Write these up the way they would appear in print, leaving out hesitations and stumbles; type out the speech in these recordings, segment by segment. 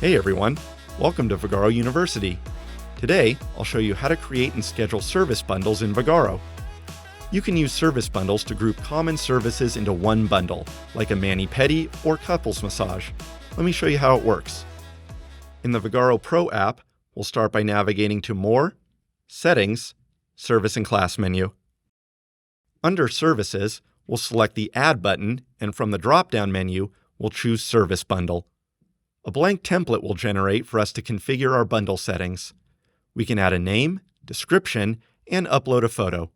Hey everyone, welcome to Vagaro University. Today, I'll show you how to create and schedule service bundles in Vagaro. You can use service bundles to group common services into one bundle, like a mani-pedi or couples massage. Let me show you how it works. In the Vagaro Pro app, we'll start by navigating to More, Settings, Service and Class menu. Under Services, we'll select the Add button, and from the drop-down menu, we'll choose Service Bundle. A blank template will generate for us to configure our bundle settings. We can add a name, description, and upload a photo.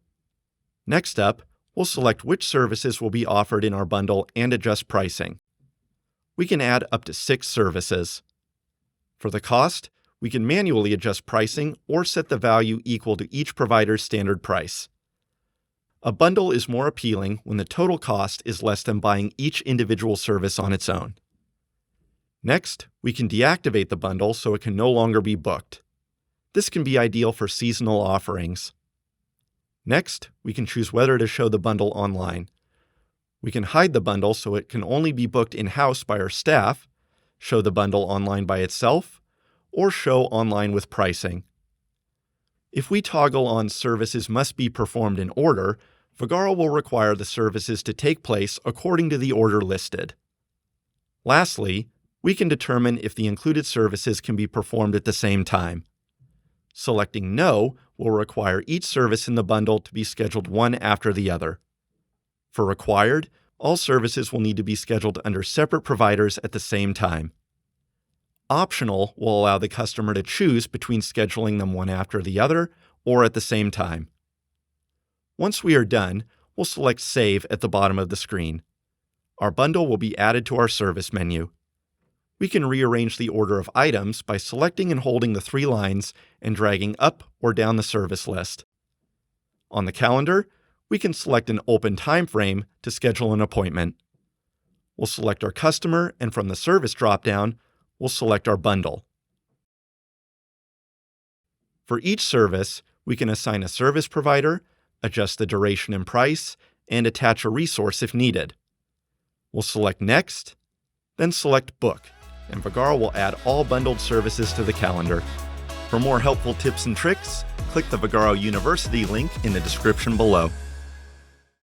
Next up, we'll select which services will be offered in our bundle and adjust pricing. We can add up to 6 services. For the cost, we can manually adjust pricing or set the value equal to each provider's standard price. A bundle is more appealing when the total cost is less than buying each individual service on its own. Next, we can deactivate the bundle so it can no longer be booked. This can be ideal for seasonal offerings. Next, we can choose whether to show the bundle online. We can hide the bundle so it can only be booked in-house by our staff, show the bundle online by itself, or show online with pricing. If we toggle on Services must be performed in order, Vagaro will require the services to take place according to the order listed. Lastly, we can determine if the included services can be performed at the same time. Selecting No will require each service in the bundle to be scheduled one after the other. For Required, all services will need to be scheduled under separate providers at the same time. Optional will allow the customer to choose between scheduling them one after the other or at the same time. Once we are done, we'll select Save at the bottom of the screen. Our bundle will be added to our service menu. We can rearrange the order of items by selecting and holding the 3 lines and dragging up or down the service list. On the calendar, we can select an open time frame to schedule an appointment. We'll select our customer, and from the service dropdown, we'll select our bundle. For each service, we can assign a service provider, adjust the duration and price, and attach a resource if needed. We'll select Next, then select Book, and Vagaro will add all bundled services to the calendar. For more helpful tips and tricks, click the Vagaro University link in the description below.